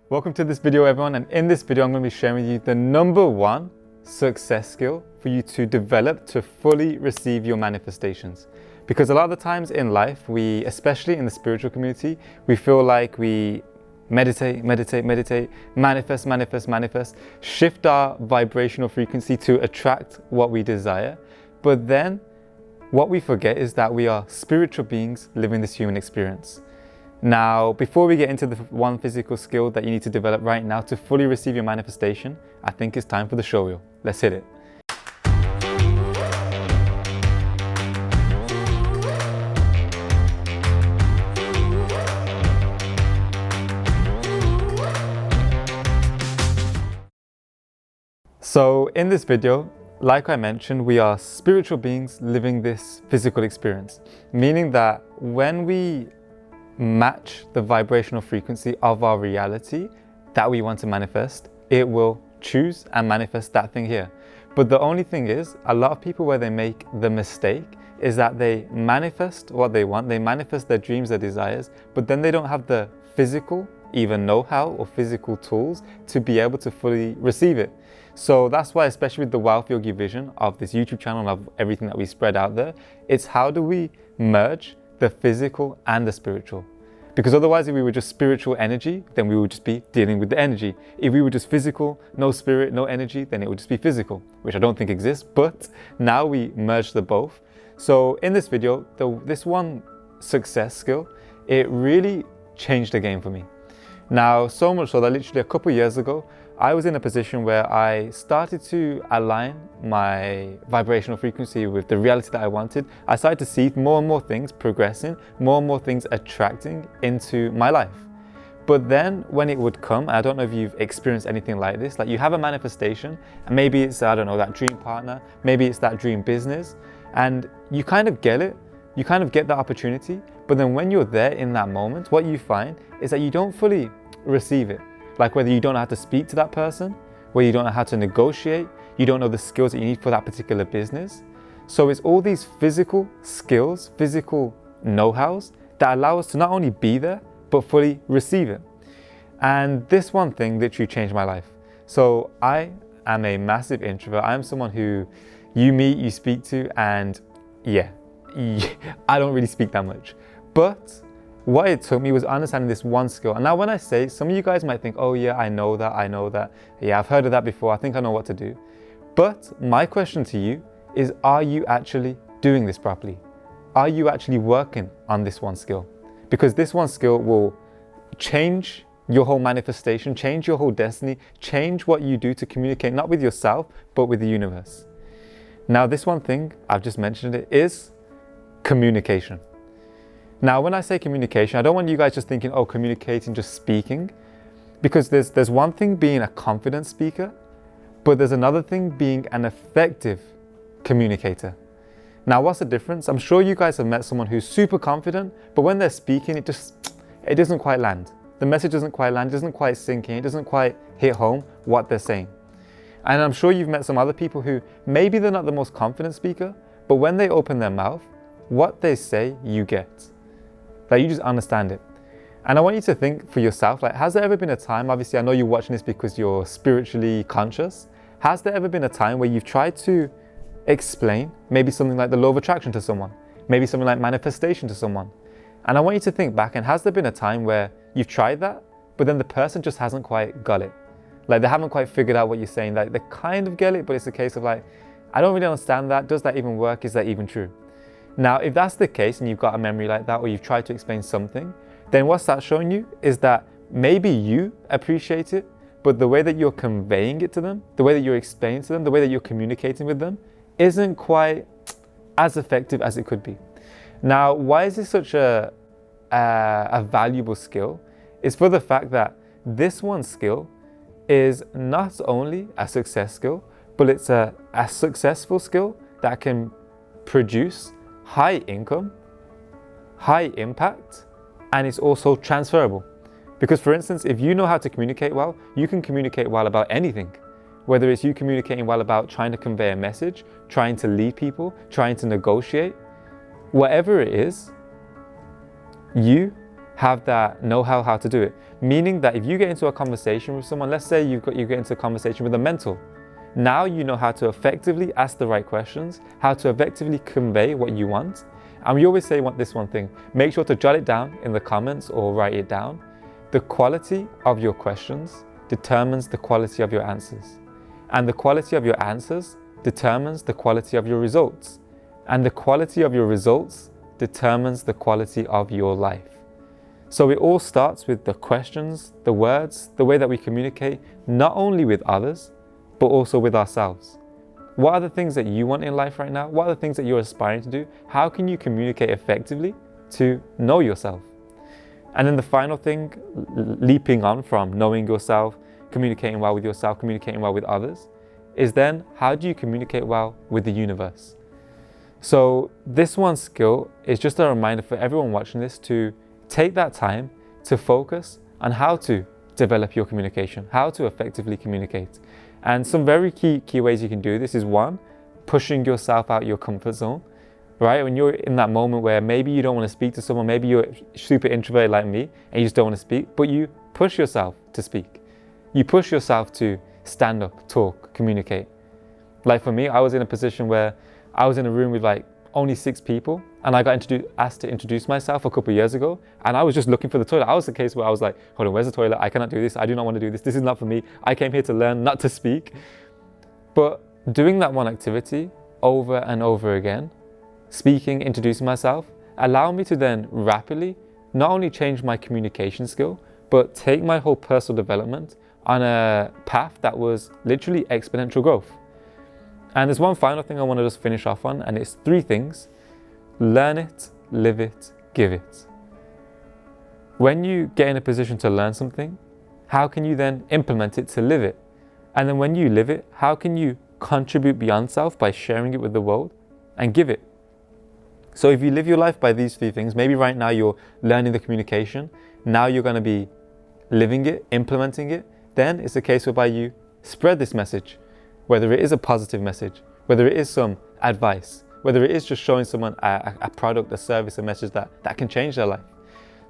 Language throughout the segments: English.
Welcome to this video, everyone, and in this video I'm going to be sharing with you the number one success skill for you to develop to fully receive your manifestations. Because a lot of the times in life, especially in the spiritual community, we feel like we meditate, manifest, shift our vibrational frequency to attract what we desire. But then what we forget is that we are spiritual beings living this human experience. Now, before we get into the one physical skill that you need to develop right now to fully receive your manifestation, I think it's time for the show reel. Let's hit it. So in this video, like I mentioned, we are spiritual beings living this physical experience, meaning that when we match the vibrational frequency of our reality that we want to manifest, it will choose and manifest that thing here. But the only thing is, a lot of people, where they make the mistake is that they manifest what they want, they manifest their dreams, their desires, but then they don't have the physical, either know-how or physical tools to be able to fully receive it. So that's why, especially with the Wealth Yogi vision of this YouTube channel, of everything that we spread out there, it's how do we merge the physical and the spiritual. Because otherwise, if we were just spiritual energy, then we would just be dealing with the energy. If we were just physical, no spirit, no energy, then it would just be physical, which I don't think exists, but now we merge the both. So in this video, this one success skill, it really changed the game for me. Now, so much so that literally a couple of years ago, I was in a position where I started to align my vibrational frequency with the reality that I wanted. I started to see more and more things progressing, more and more things attracting into my life. But then when it would come, I don't know if you've experienced anything like this, like you have a manifestation and maybe it's, I don't know, that dream partner, maybe it's that dream business, and you kind of get it, you kind of get the opportunity, but then when you're there in that moment, what you find is that you don't fully receive it. Like whether you don't know how to speak to that person, whether you don't know how to negotiate, you don't know the skills that you need for that particular business. So it's all these physical skills, physical know-hows that allow us to not only be there, but fully receive it. And this one thing literally changed my life. So I am a massive introvert. I am someone who you meet, you speak to, and yeah, I don't really speak that much. But what it took me was understanding this one skill. And now when I say, some of you guys might think, oh yeah, I know that. Yeah, I've heard of that before. I think I know what to do. But my question to you is, are you actually doing this properly? Are you actually working on this one skill? Because this one skill will change your whole manifestation, change your whole destiny, change what you do to communicate, not with yourself, but with the universe. Now, this one thing, I've just mentioned it, is communication. Now, when I say communication, I don't want you guys just thinking, oh, communicating, just speaking, because there's one thing being a confident speaker, but there's another thing being an effective communicator. Now, what's the difference? I'm sure you guys have met someone who's super confident, but when they're speaking, it doesn't quite land. The message doesn't quite land, it doesn't quite sink in, it doesn't quite hit home what they're saying. And I'm sure you've met some other people who maybe they're not the most confident speaker, but when they open their mouth, what they say, you get. Like, you just understand it. And I want you to think for yourself, like, has there ever been a time, obviously I know you're watching this because you're spiritually conscious, has there ever been a time where you've tried to explain maybe something like the law of attraction to someone, maybe something like manifestation to someone? And I want you to think back, and has there been a time where you've tried that, but then the person just hasn't quite got it? Like, they haven't quite figured out what you're saying, like they kind of get it, but it's a case of like, I don't really understand that, does that even work, is that even true? Now, if that's the case and you've got a memory like that, or you've tried to explain something, then what's that showing you is that maybe you appreciate it, but the way that you're conveying it to them, the way that you're explaining to them, the way that you're communicating with them isn't quite as effective as it could be. Now, why is this such a valuable skill? It's for the fact that this one skill is not only a success skill, but it's a successful skill that can produce high income, high impact, and it's also transferable. Because for instance, if you know how to communicate well, you can communicate well about anything. Whether it's you communicating well about trying to convey a message, trying to lead people, trying to negotiate, whatever it is, you have that know-how how to do it. Meaning that if you get into a conversation with someone, let's say you get into a conversation with a mentor, now you know how to effectively ask the right questions, how to effectively convey what you want. And we always say this one thing, make sure to jot it down in the comments or write it down. The quality of your questions determines the quality of your answers. And the quality of your answers determines the quality of your results. And the quality of your results determines the quality of your life. So it all starts with the questions, the words, the way that we communicate, not only with others, but also with ourselves. What are the things that you want in life right now? What are the things that you're aspiring to do? How can you communicate effectively to know yourself? And then the final thing, leaping on from knowing yourself, communicating well with yourself, communicating well with others, is then how do you communicate well with the universe? So this one skill is just a reminder for everyone watching this to take that time to focus on how to develop your communication, how to effectively communicate. And some very key ways you can do this is one, pushing yourself out your comfort zone, right? When you're in that moment where maybe you don't want to speak to someone, maybe you're super introverted like me and you just don't want to speak, but you push yourself to speak. You push yourself to stand up, talk, communicate. Like for me, I was in a position where I was in a room with like only 6 people and I got asked to introduce myself a couple of years ago and I was just looking for the toilet. I was the case where I was like, hold on, where's the toilet? I cannot do this. I do not want to do this. This is not for me. I came here to learn, not to speak. But doing that one activity over and over again, speaking, introducing myself, allowed me to then rapidly not only change my communication skill, but take my whole personal development on a path that was literally exponential growth. And there's one final thing I want to just finish off on, and it's 3 things. Learn it, live it, give it. When you get in a position to learn something, how can you then implement it to live it? And then when you live it, how can you contribute beyond self by sharing it with the world and give it? So if you live your life by these 3 things, maybe right now you're learning the communication, now you're going to be living it, implementing it, then it's a case whereby you spread this message. Whether it is a positive message, whether it is some advice, whether it is just showing someone a product, a service, a message that can change their life.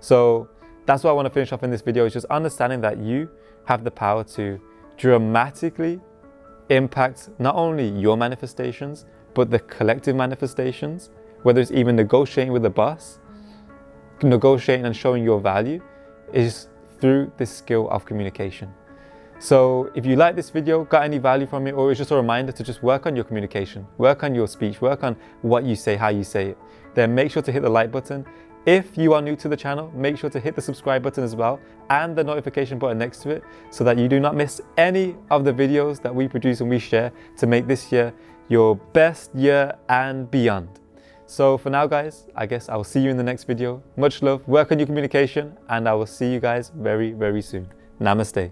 So that's what I want to finish off in this video, is just understanding that you have the power to dramatically impact not only your manifestations, but the collective manifestations, whether it's even negotiating with the boss, negotiating and showing your value, is through this skill of communication. So if you like this video, got any value from it, or it's just a reminder to just work on your communication, work on your speech, work on what you say, how you say it, then make sure to hit the like button. If you are new to the channel, make sure to hit the subscribe button as well and the notification button next to it so that you do not miss any of the videos that we produce and we share to make this year your best year and beyond. So for now, guys, I guess I will see you in the next video. Much love, work on your communication, and I will see you guys very, very soon. Namaste.